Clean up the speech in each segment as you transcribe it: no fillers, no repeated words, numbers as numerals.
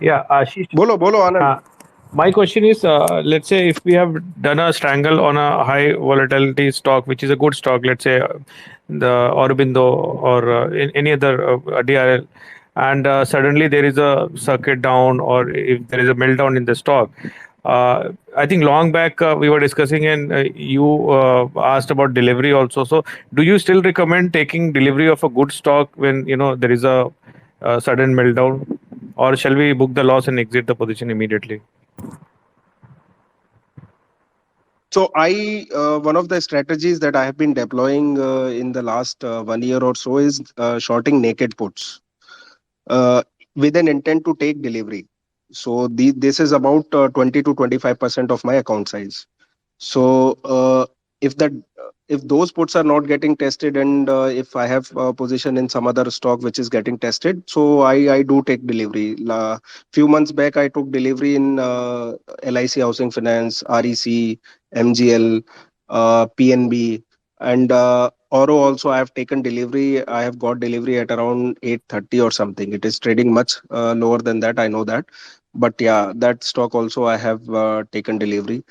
Yeah, Ashish. बोलो बोलो आनंद. Uh, my question is, let's say if we have done a strangle on a high volatility stock, which is a good stock, let's say the Aurobindo or any other DRL, and suddenly there is a circuit down or if there is a meltdown in the stock. I think long back we were discussing and you asked about delivery also. So, do you still recommend taking delivery of a good stock when there is a sudden meltdown, or shall we book the loss and exit the position immediately? So one of the strategies that I have been deploying in the last 1 year or so is shorting naked puts with an intent to take delivery. So this is about 20 to 25% of my account size. So if that if those puts are not getting tested, and if I have a position in some other stock which is getting tested, so I do take delivery. Few months back I took delivery in LIC Housing Finance, REC, MGL, PNB, and Oro also I have taken delivery. I have got delivery at around 8:30 or something. It is trading much lower than that, I know that, but yeah, that stock also I have taken delivery.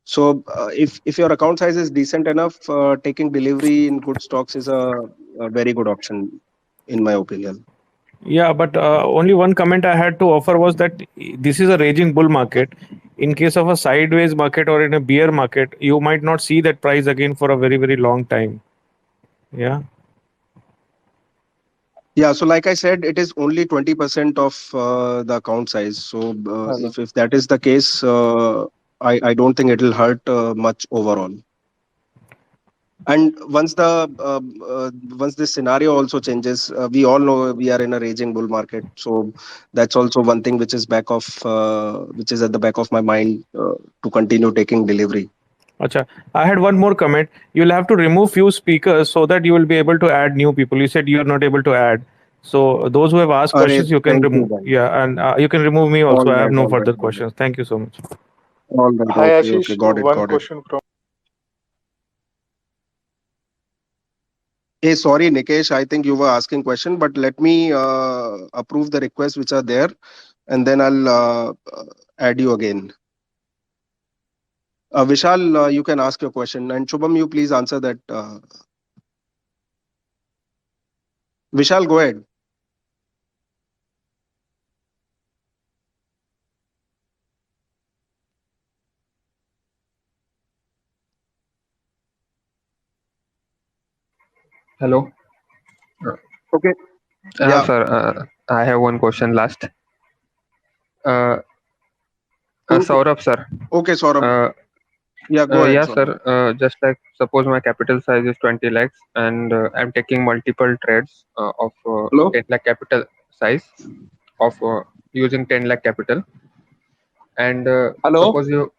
So if your account size is decent enough, taking delivery in good stocks is a very good option, in my opinion. Yeah, but only one comment I had to offer was that this is a raging bull market. In case of a sideways market or in a bear market, you might not see that price again for a very, very long time. Yeah. Yeah, so like I said, it is only 20% of the account size. So Hello. if that is the case, I don't think it will hurt much overall. And once this scenario also changes, we all know we are in a raging bull market. So that's also one thing which is at the back of my mind to continue taking delivery. Acha. I had one more comment. You'll have to remove few speakers so that you will be able to add new people. You said you're not able to add. So those who have asked Array, questions, you can thank you, remove. guys. Yeah, and you can remove me All also. I have right, no all right, further all right. questions. Thank you so much. All right, Hi okay, okay, Ashish, got it, one got it. question from. Hey, sorry, Nikesh, I think you were asking question, but let me approve the requests which are there, and then I'll add you again. Vishal, you can ask your question, and Shubham, you please answer that. Vishal, go ahead. Hello. Uh, Okay. Yeah. Sir, I have one question last. Uh, Saurabh, sir. Okay, Saurabh. Uh, Yeah, go ahead, yeah, sir. Saurabh. Just like suppose my capital size is 20 lakhs and I'm taking multiple trades of Hello. 10 lakh capital size of using 10 lakh capital and hello. suppose you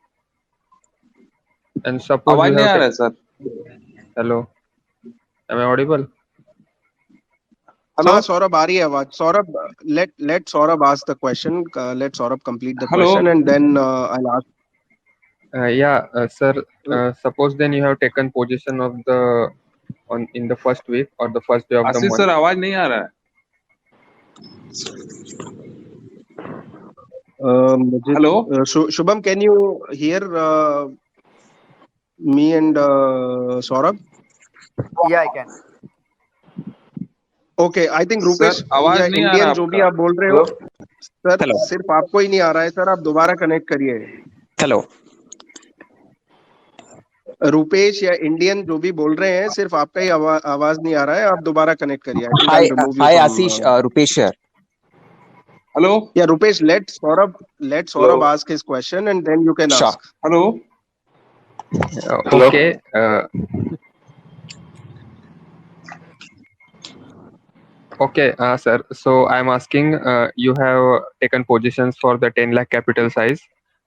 suppose आवाज you नहीं have आ रहा है sir. hello, am I audible? Hello. हाँ, Saurabh, आ रही है आवाज. Saurabh, let Saurabh ask the question. Let Saurabh complete the hello. question, and then I'll ask. Yeah, sir. Suppose then you have taken position of the on in the first week or the first day of the Ashish month. Sir आवाज नहीं आ रहा है. मुझे hello. Shubham, can you hear me and Saurabh? Yeah, I can. Okay, I think sir Rupesh या आवाज नहीं आ रहा Indian जो भी आपका. आप बोल रहे हो, हेलो. Sir Hello. सिर्फ आपको ही नहीं आ रहा है सर. आप दोबारा कनेक्ट करिए. Hello. रुपेश या इंडियन जो भी बोल रहे हैं, सिर्फ आपका ही आवाज नहीं आ रहा है. आप दोबारा कनेक्ट करिए. I think I Hi, will remove you hi, from. Ashish. Rupesh here. Hello. Yeah, Rupesh, let hello. Saurabh ask his question, and then you can Sure. ask. Hello. Okay. Okay, sir. So I'm asking, you have taken positions for the 10 lakh capital size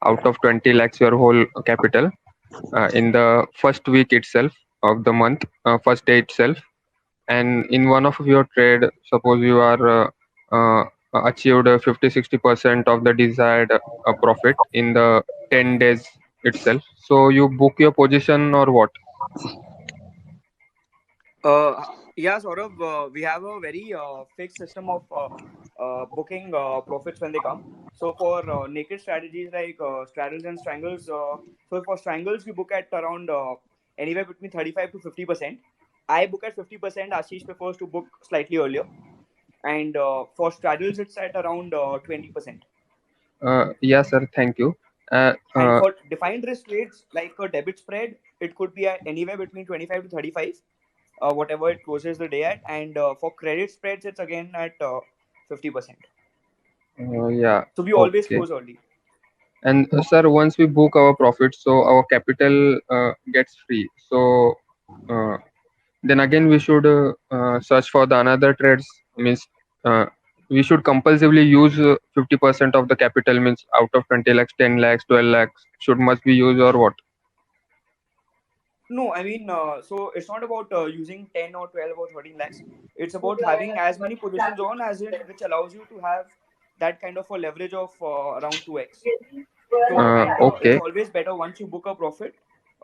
out of 20 lakhs your whole capital in the first week itself of the month, first day itself. And in one of your trade, suppose you are achieved 50-60% of the desired profit in the 10 days itself. So you book your position or what? Uh, yeah, Saurabh, we have a very fixed system of booking profits when they come. So for naked strategies like straddles and strangles, so for strangles we book at around anywhere between 35 to 50%. I book at 50%. Ashish prefers to book slightly earlier, and for straddles it's at around 20%. Yeah, sir. Thank you. And for defined risk trades like a debit spread, it could be at anywhere between 25 to 35, whatever it closes the day at. And for credit spreads, it's again at 50%. Yeah. So we always Okay. close early. And sir, once we book our profits, so our capital gets free. So then again, we should search for the another trades. Means uh, we should compulsively use 50% of the capital. Means out of 20 lakhs, 10 lakhs, 12 lakhs should must be used or what? No, I mean, so it's not about using 10 or 12 or 13 lakhs. It's about having as many positions on as in which allows you to have that kind of a leverage of around 2x. So, and it's Okay. always better once you book a profit,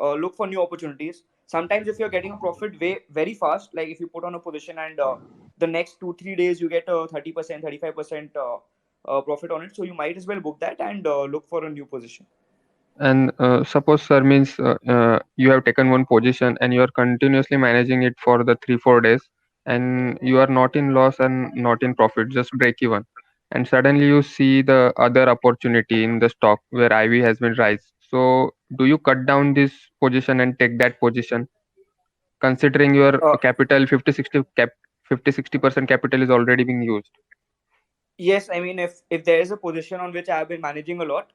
look for new opportunities. Sometimes if you're getting a profit very fast, like if you put on a position and the next 2-3 days you get a 30%, 35% profit on it, so you might as well book that and look for a new position. And suppose, sir, means you have taken one position and you are continuously managing it for the 3-4 days, and you are not in loss and not in profit, just break even. And suddenly you see the other opportunity in the stock where IV has been rise. So do you cut down this position and take that position, considering your Uh, capital 50-60% capital is already being used? yes, I mean, if there is a position on which I have been managing a lot,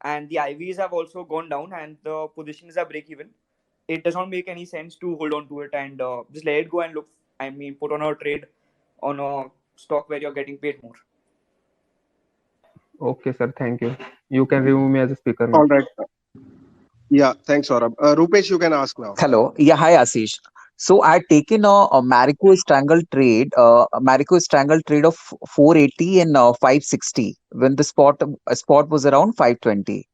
and the IVs have also gone down and the positions are break even, it does not make any sense to hold on to it and just let it go and look. I mean, put on a trade on a stock where you're getting paid more. Okay, sir. Thank you. You can remove me as a speaker now. All right. Yeah, thanks, Saurabh. Rupesh, you can ask now. Hello. Yeah, hi Ashish. So I had taken a Marico strangle trade of 480 and 560 when the spot was around 520.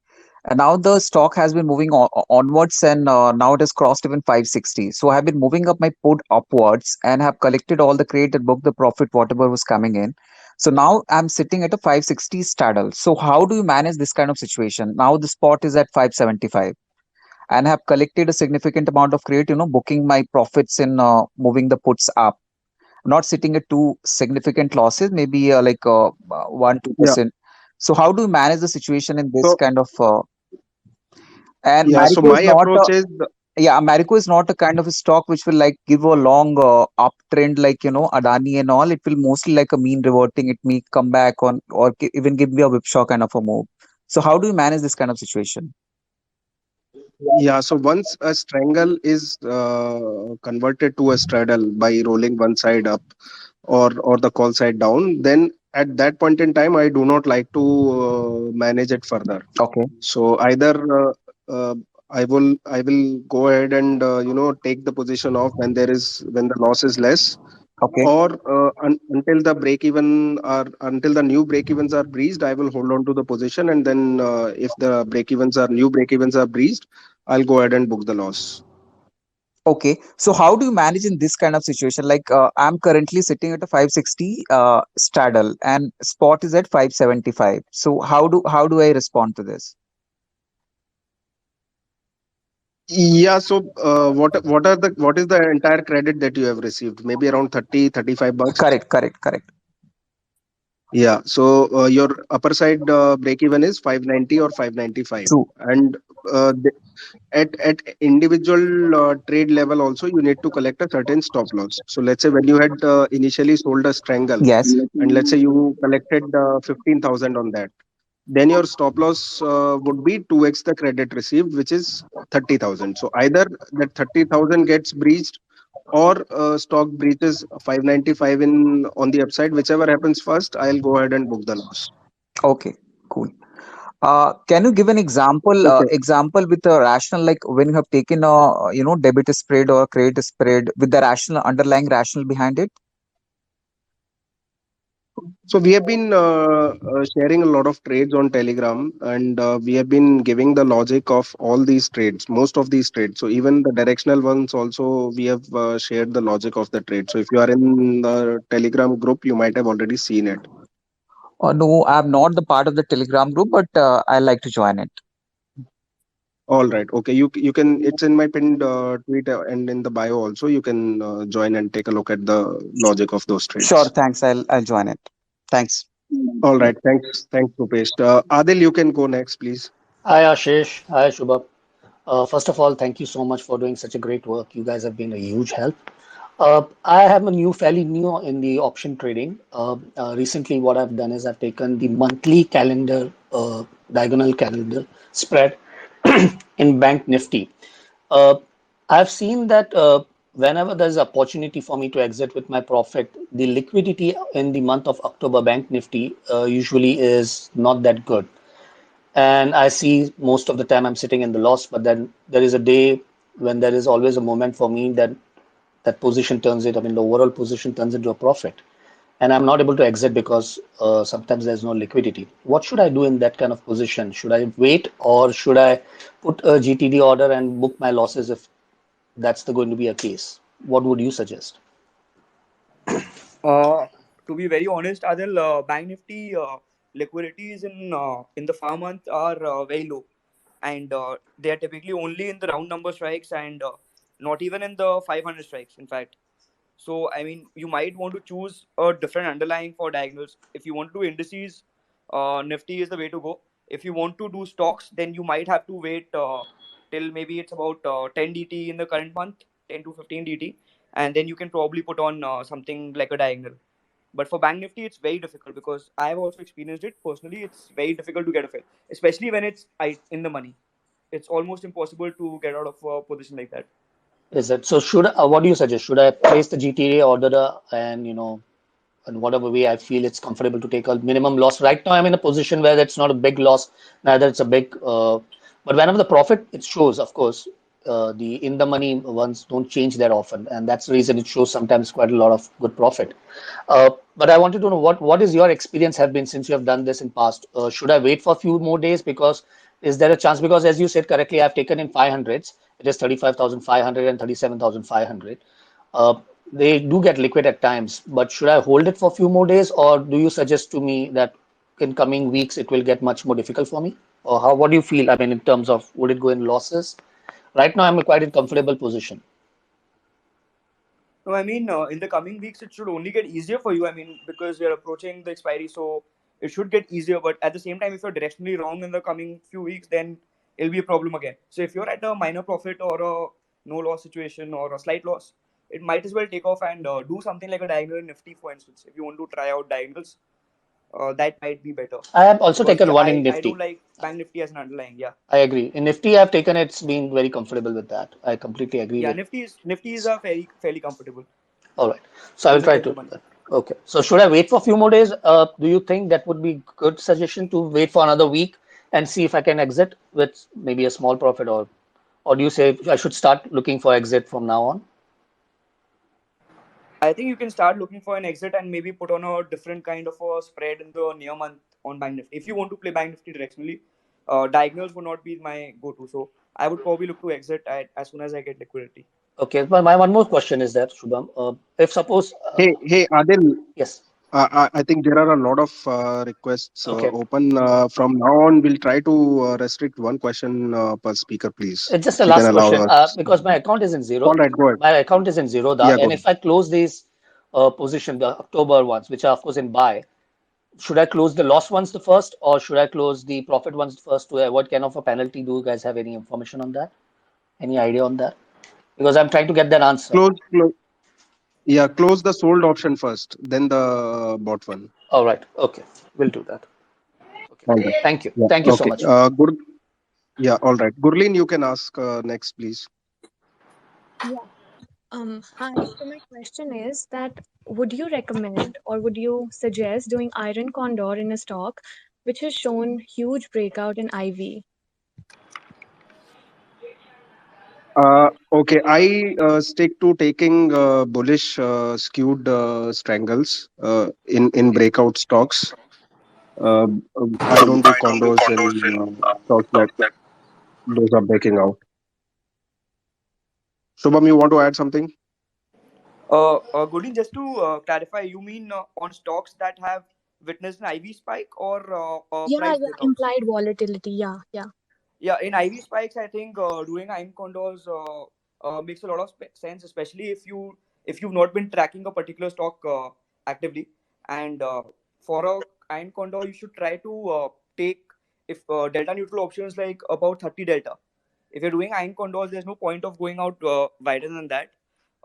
And now the stock has been moving onwards, and now it has crossed even 560. So I have been moving up my put upwards and have collected all the credit and booked the profit whatever was coming in. So now I'm sitting at a 560 straddle. So how do you manage this kind of situation? Now the spot is at 575 and have collected a significant amount of credit, booking my profits in moving the puts up, not sitting at too significant losses, maybe like 1 2%. Yeah. So how do you manage the situation in this So kind of and yeah, so Marico is my not approach is Marico is not a kind of a stock which will like give a long uptrend like Adani and all. It will mostly like a mean reverting. It may come back on or even give me a whipsaw kind of a move. So how do you manage this kind of situation? yeah. So once a strangle is converted to a straddle by rolling one side up or the call side down, then at that point in time, I do not like to manage it further. Okay. So either uh, I will go ahead and take the position off when the loss is less, Okay. or until the break even or until the new break evens are breached, I will hold on to the position, and then if the new break evens are breached, I'll go ahead and book the loss. Okay, so how do you manage in this kind of situation? Like I'm currently sitting at a 560 straddle and spot is at 575. So how do I respond to this? Yeah. So what is the entire credit that you have received? Maybe around 30-35 bucks. Correct. Yeah. So your upper side break even is 590 or 595, True. and at individual trade level also you need to collect a certain stop loss. So let's say when you had initially sold a strangle, Yes. and let's say you collected 15,000 on that, then your stop loss would be 2x the credit received, which is 30,000. So either that 30,000 gets breached, or stock breaches 595 in on the upside. Whichever happens first, I'll go ahead and book the loss. Okay. Cool. Can you give an Okay. example with a rational, like when you have taken a debit spread or credit spread with the rational underlying rational behind it? So we have been sharing a lot of trades on Telegram, and we have been giving the logic of all these trades, most of these trades. So even the directional ones also, we have shared the logic of the trade. So if you are in the Telegram group, you might have already seen it. No, I'm not the part of the Telegram group, but I like to join it. All right. Okay. You can. It's in my pinned tweet and in the bio also. You can join and take a look at the logic of those Sure, trades. thanks. I'll join it. Thanks. All right. Thanks. Thanks, Rupesh. Adil, you can go next, please. Hi Ashish, hi Shubham. First of all, thank you so much for doing such a great work. You guys have been a huge help. I am fairly new in the option trading. Recently, what I've done is I've taken the monthly calendar, diagonal calendar spread in Bank Nifty. Uh, I've seen that whenever there's opportunity for me to exit with my profit, the liquidity in the month of October Bank Nifty usually is not that good. And I see most of the time I'm sitting in the loss, but then there is a day when there is always a moment for me that that position turns it, I mean, the overall position turns into a profit. And I'm not able to exit because sometimes there's no liquidity. What should I do in that kind of position? Should I wait or should I put a GTD order and book my losses if that's going to be a case? What would you suggest? To be very honest, Adil, Bank Nifty liquidities in the FAR month are very low, and they are typically only in the round number strikes and not even in the 500 strikes. In fact, so I mean, you might want to choose a different underlying for diagonals. If you want to do indices, Nifty is the way to go. If you want to do stocks, then you might have to wait till maybe it's about 10 DT in the current month, 10 to 15 DT, and then you can probably put on something like a diagonal. But for Bank Nifty, it's very difficult because I have also experienced it personally. It's very difficult to get a fill, especially when it's in the money. It's almost impossible to get out of a position like that. Is it so? Should what do you suggest? Should I place the GTA order and in whatever way I feel it's comfortable to take a minimum loss? Right now, I'm in a position where it's not a big loss, neither it's a big. But whenever the profit it shows, of course, the in the money ones don't change that often, and that's the reason it shows sometimes quite a lot of good profit. But I wanted to know what is your experience have been since you have done this in past. Should I wait for a few more days because is there a chance? Because as you said correctly, I've taken in 500s. It is 35,500 and 37,500. They do get liquid at times, but should I hold it for a few more days, or do you suggest to me that in coming weeks it will get much more difficult for me? Or how? What do you feel? I mean, in terms of would it go in losses? Right now, I'm quite in comfortable position. No, I mean, in the coming weeks, it should only get easier for you. I mean, because we're approaching the expiry, so it should get easier. But at the same time, if you're directionally wrong in the coming few weeks, then it'll be a problem again. So if you're at a minor profit or a no loss situation or a slight loss, it might as well take off and do something like a diagonal in Nifty, for instance. If you want to try out diagonals, that might be better. I have also Because taken yeah, one in I don't Nifty. like Bank Nifty as an underlying. Yeah, I agree. In Nifty, I've taken it's been very comfortable with that. I completely agree yeah. with. Nifty is a fairly comfortable All right. So I will even try in to the do money. that. Okay. So should I wait for a few more days? Do you think that would be good suggestion to wait for another week and see if I can exit with maybe a small profit, or do you say I should start looking for exit from now on? I think you can start looking for an exit and maybe put on a different kind of a spread in the near month on Bank Nifty. If you want to play Bank Nifty directionally, diagonals would not be my go-to. So I would probably look to exit as soon as I get liquidity. Okay. But my one more question is that Shubham, if suppose Hey, Adil. yes. I think there are a lot of requests Okay. open. From now on, we'll try to restrict one question per speaker, please, It's just a if you can last allow question us. because my account is in All zero. right, go ahead. My account is in Zerodha, Yeah, go and ahead. if I close these position, the October ones, which are of course in buy, should I close the loss ones the first, or should I close the profit ones first to avoid kind of a penalty? Do you guys have any information on that? Any idea on that? Because I'm trying to get that answer. Close. Yeah, close the sold option first, then the bought one. All right. Okay. We'll do that. Okay. All right. Thank you. Yeah. Thank you so Okay. much. Good. Yeah. All right. Gurleen, you can ask next, please. Yeah. Hi. So my question is that would you recommend or would you suggest doing iron condor in a stock which has shown huge breakout in IV? Okay. I stick to taking bullish skewed strangles in breakout stocks. Uh, I don't do condos in stocks that those are breaking out. Shubham, you want to add something? Goldin, just to clarify, you mean on stocks that have witnessed an IV spike or Yeah, price yeah, breakouts? implied volatility. Yeah, yeah. Yeah, in IV spikes, I think doing iron condors makes a lot of sense, especially if you've not been tracking a particular stock actively. And for a iron condor, you should try to take if delta neutral options like about 30 delta. If you're doing iron condors, there's no point of going out wider than that.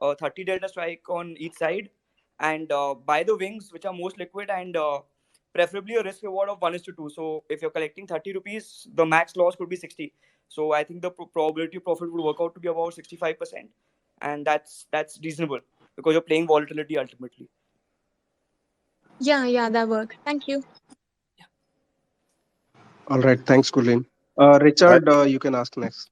30 delta strike on each side, and buy the wings which are most liquid, and preferably a risk reward of 1 is to 2. So if you're collecting 30 rupees, the max loss could be 60. So I think the probability of profit would work out to be about 65%, and that's reasonable because you're playing volatility ultimately. Yeah, yeah, that works. Thank you. All right. Thanks, Kulin. I, Richard, you can ask next.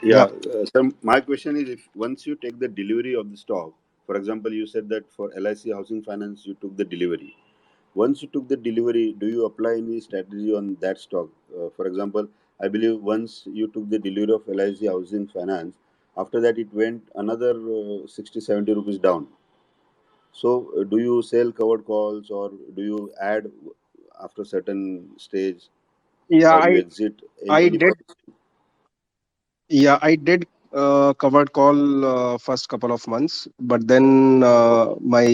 yeah, Yeah. so my question is, if once you take the delivery of the stock, for example, you said that for LIC Housing Finance, you took the delivery. Once you took the delivery, do you apply any strategy on that stock? For example, I believe once you took the delivery of LIC Housing Finance, after that it went another 60, 70 rupees down. So, do you sell covered calls or do you add after certain stage Yeah, or you exit I any did. policy? Yeah, I did covered call first couple of months, but then my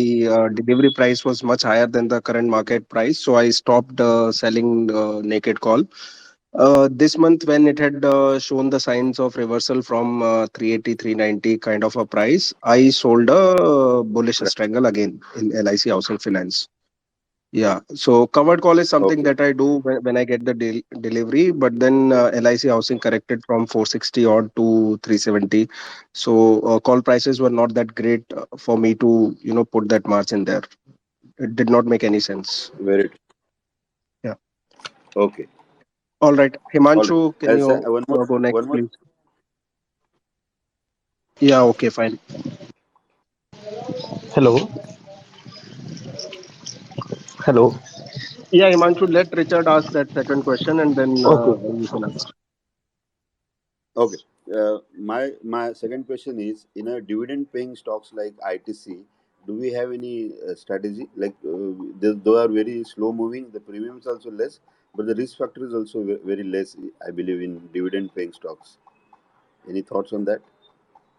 delivery price was much higher than the current market price, so I stopped selling naked call. This month, when it had shown the signs of reversal from 380, 390 kind of a price, I sold a bullish Right. strangle again in LIC Housing Finance. Yeah, so covered call is something Okay. that I do when I get the delivery, but then LIC Housing corrected from 460 odd to 370. So call prices were not that great for me to, put that margin there. It did not make any sense. Very true. Yeah. Okay. All right. All right. Himanshu, can As you one more, go next, one more. please? Yeah, okay, fine. Hello, hello. Yeah, Himanshu, let Richard ask that second question and then Okay. you can ask. Okay. My second question is, in a dividend paying stocks like ITC, do we have any strategy? Like they are very slow moving. The premium is also less, but the risk factor is also very less. I believe in dividend paying stocks. Any thoughts on that?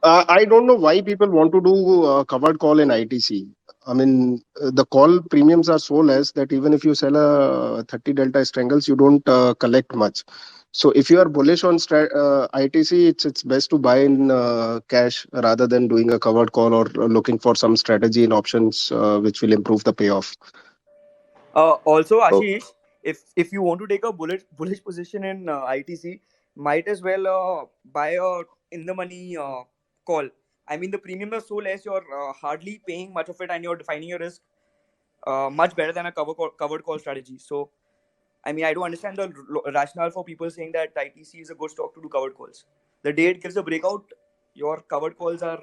I don't know why people want to do covered call in ITC. I mean, the call premiums are so less that even if you sell a 30 delta strangles, you don't collect much. So if you are bullish on ITC, it's best to buy in cash rather than doing a covered call or looking for some strategy in options which will improve the payoff. Also, Okay. Ashish, if you want to take a bullish position in ITC, might as well buy a in the money call. I mean, the premium is so less, you're hardly paying much of it, and you're defining your risk much better than a covered call strategy. So, I mean, I do understand the rationale for people saying that ITC is a good stock to do covered calls. The day it gives a breakout, your covered calls are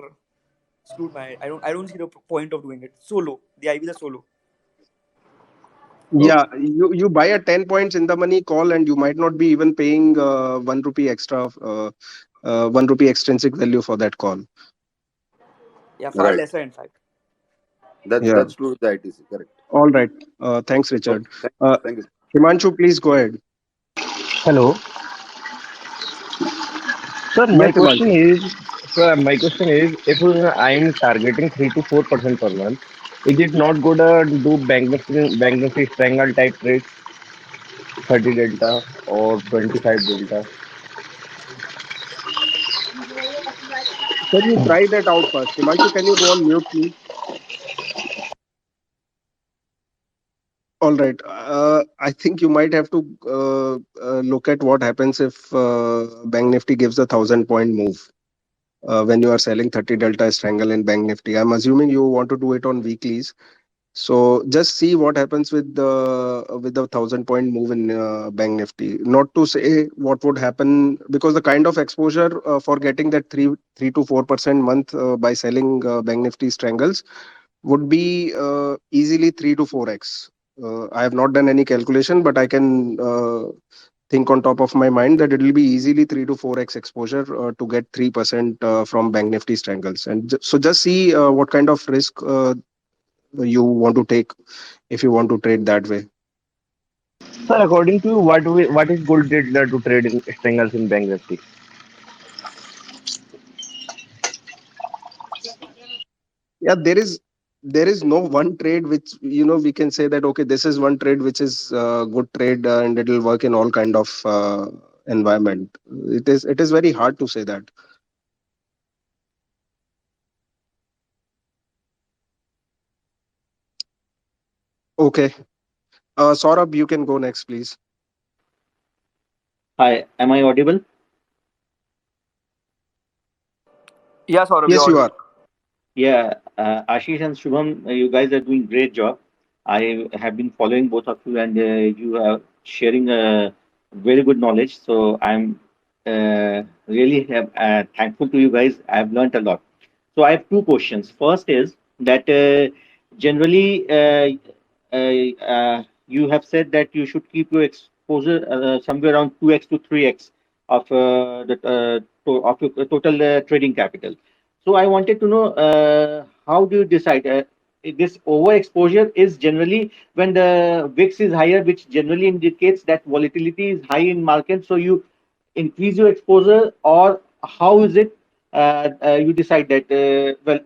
screwed. I don't see the point of doing it. So low. The IVs are so low. Yeah, Okay. you buy a 10 points in the money call and you might not be even paying 1 rupee extra, 1 rupee extrinsic value for that call. Yeah, far Right. lesser in fact. Yeah. That's true with the ITC. Correct. All right. Thanks, Okay. Richard. Thank, Uh, thank you. Himanshu, please go ahead. Hello, sir. Yes, Himanshu. My question is, if I'm targeting 3 to 4% per month, is it not good do bank nifty strangle type trades, 30 delta or 25 delta? Can you try that out first? Himanshu, can you go on mute, please? All right. I think you might have to look at what happens if Bank Nifty gives a 1,000 point move when you are selling 30 delta strangle in Bank Nifty. I'm assuming you want to do it on weeklies. So just see what happens with the 1,000 point move in Bank Nifty. Not to say what would happen because the kind of exposure for getting that 3 to 4% month by selling Bank Nifty strangles would be easily 3 to 4x. I have not done any calculation, but I can think on top of my mind that it will be easily 3 to 4x exposure to get 3% from Bank Nifty strangles. And so just see what kind of risk you want to take if you want to trade that way. Sir, according to you, what is good did to trade in strangles in Bank Nifty? Yeah, there is no one trade which we can say that okay, this is one trade which is good trade and it will work in all kind of environment. It is very hard to say that. Okay, Saurabh, you can go next, please. Hi, am I audible? Yeah, Saurabh, you're Yes, you audible. are. Yeah, Ashish and Shubham, you guys are doing great job. I have been following both of you, and you are sharing very good knowledge. So I'm really thankful to you guys. I've learned a lot. So I have two questions. First is that generally you have said that you should keep your exposure somewhere around 2x to 3x of of your total trading capital. So I wanted to know how do you decide? This overexposure is generally when the VIX is higher, which generally indicates that volatility is high in market. So you increase your exposure, or how is it you decide that well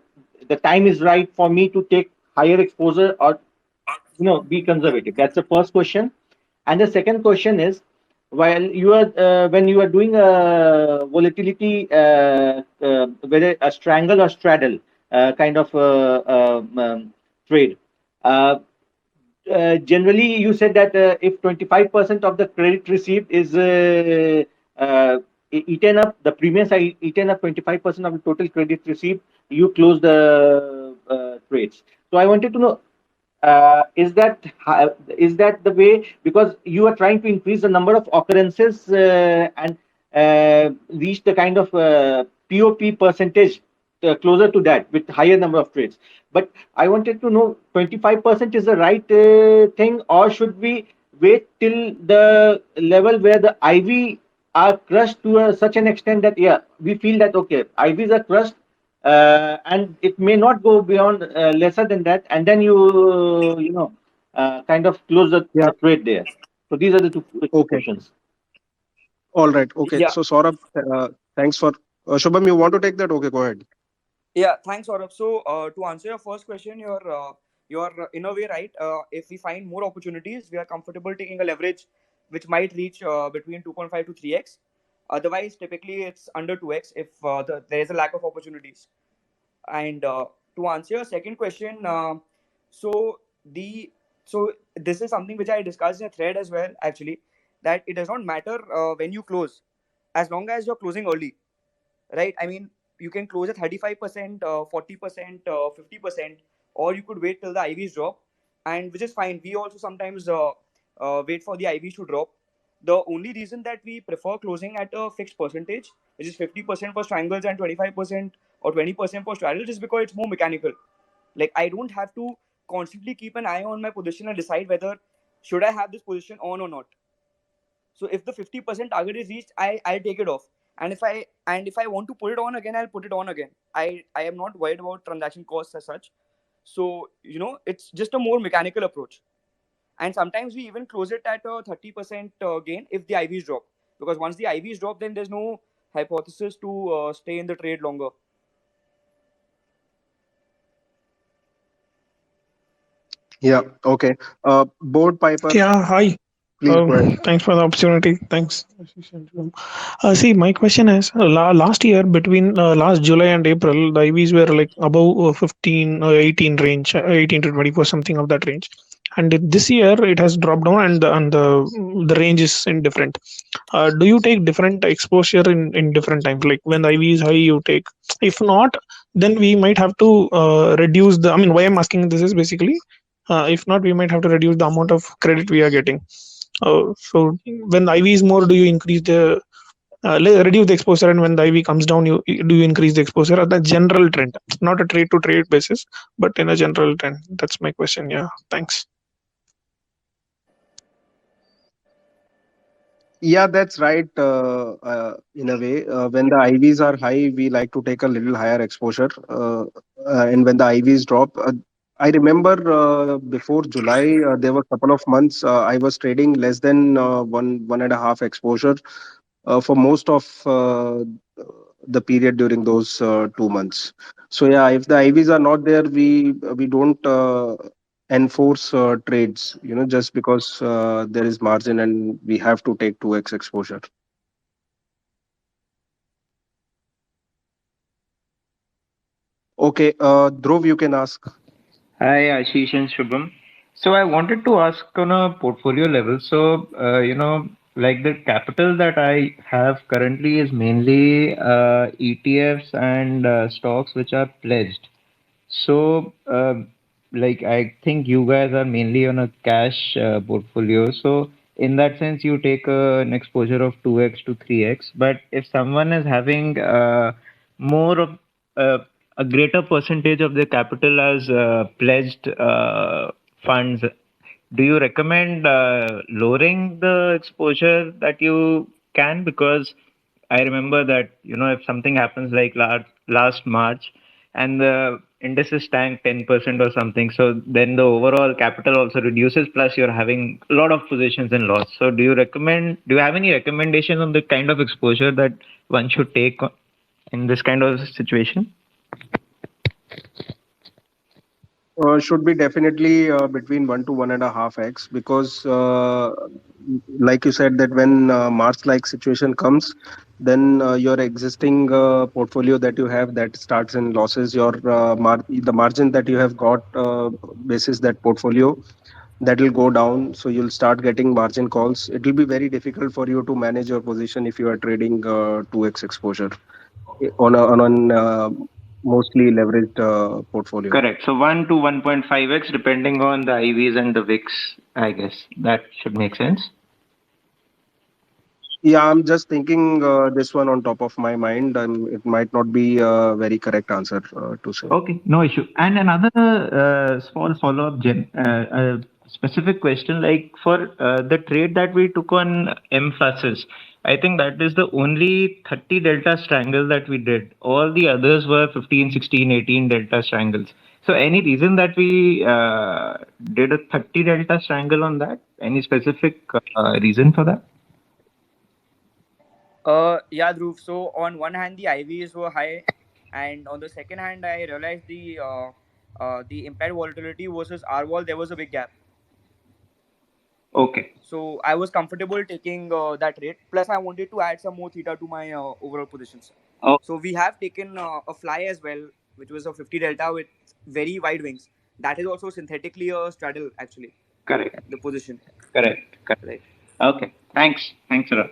the time is right for me to take higher exposure, or be conservative? That's the first question. And the second question is, while you are when you are doing a volatility, whether a strangle or straddle kind of trade, uh, generally you said that if 25% of the credit received is eaten up, the premiums are eaten up 25% of the total credit received, you close the trades. So I wanted to know, is that the way, because you are trying to increase the number of occurrences and reach the kind of POP percentage closer to that with higher number of trades. But I wanted to know, 25% is the right thing, or should we wait till the level where the IV are crushed to such an extent that yeah, we feel that okay, IVs are crushed, and it may not go beyond lesser than that, and then kind of close Yeah. the trade there. So these are the two Okay. questions. All right. Okay. Yeah, So Saurabh, thanks for Shubham. You want to take that? Okay, go ahead. yeah. Thanks, Saurabh. So, to answer your first question, you're in a way right. If we find more opportunities, we are comfortable taking a leverage which might reach between 2.5 to 3x. Otherwise, typically it's under 2x if there is a lack of opportunities. And to answer your second question, so the so this is something which I discussed in a thread as well. Actually, that it does not matter when you close, as long as you're closing early, right? I mean, you can close at 35%, 40%, 50%, or you could wait till the IVs drop, and which is fine. We also sometimes wait for the IVs to drop. The only reason that we prefer closing at a fixed percentage, which is 50% for strangles and 25% or 20% for straddles, is because it's more mechanical. Like, I don't have to constantly keep an eye on my position and decide whether should I have this position on or not. So if the 50% target is reached, I'll take it off. And if I want to put it on again, I'll put it on again. I am not worried about transaction costs as such. So it's just a more mechanical approach. And sometimes we even close it at a 30% gain if the IVs drop, because once the IVs drop, then there's no hypothesis to stay in the trade longer. Yeah. Okay. Board Piper, Yeah, hi. please go ahead. Thanks for the opportunity. Thanks. See, my question is last year between last July and April, the IVs were like above 15 or 18 range, 18 to 24, something of that range. And this year it has dropped down, and the range is indifferent. Do you take different exposure in different times? Like when the IV is high, you take. If not, then we might have to reduce the. I mean, why I'm asking this is basically, if not, we might have to reduce the amount of credit we are getting. So when the IV is more, do you increase the reduce the exposure, and when the IV comes down, do you increase the exposure? The general trend, not a trade to trade basis, but in a general trend. That's my question. Yeah, thanks. Yeah, that's right. In a way, when the IVs are high, we like to take a little higher exposure, and when the IVs drop, I remember before July, there were a couple of months I was trading less than 1.5 exposure for most of the period during those 2 months. So yeah, if the IVs are not there, we don't enforce trades. Just because there is margin and we have to take 2x exposure. Okay, Dhruv, you can ask. Hi, Ashish and Shubham. So I wanted to ask on a portfolio level. So, like the capital that I have currently is mainly ETFs and stocks which are pledged. So, like I think you guys are mainly on a cash portfolio. So, in that sense, you take an exposure of 2x to 3x. But if someone is having more of uh, a greater percentage of their capital as pledged funds, do you recommend lowering the exposure that you can? Because I remember that, if something happens like last March and the indices tank 10% or something, so then the overall capital also reduces, plus you're having a lot of positions in loss. So do you have any recommendations on the kind of exposure that one should take in this kind of situation? Should be definitely between 1 to 1.5x, because like you said, that when March like situation comes, then your existing portfolio that you have that starts in losses, the margin that you have got basis that portfolio, that will go down. So you'll start getting margin calls. It will be very difficult for you to manage your position if you are trading 2x exposure on mostly leveraged portfolio. Correct. So 1 to 1.5x depending on the IVs and the VIX, I guess. That should make sense. Yeah, I'm just thinking this one on top of my mind, and it might not be a very correct answer to say. Okay, no issue. And another small follow-up, specific question, like for the trade that we took on Mphasis, I think that is the only 30 delta strangle that we did. All the others were 15, 16, 18 delta strangles. So any reason that we did a 30 delta strangle on that? Any specific reason for that? Yeah, Dhruv. So on one hand, the IVs were high, and on the second hand, I realized the implied volatility versus R wall, there was a big gap. Okay. So I was comfortable taking that rate. Plus, I wanted to add some more theta to my overall positions. Oh. So we have taken a fly as well, which was a 50 delta with very wide wings. That is also synthetically a straddle, actually. Correct. The position. Correct. Right. Okay. Thanks. Thanks a lot.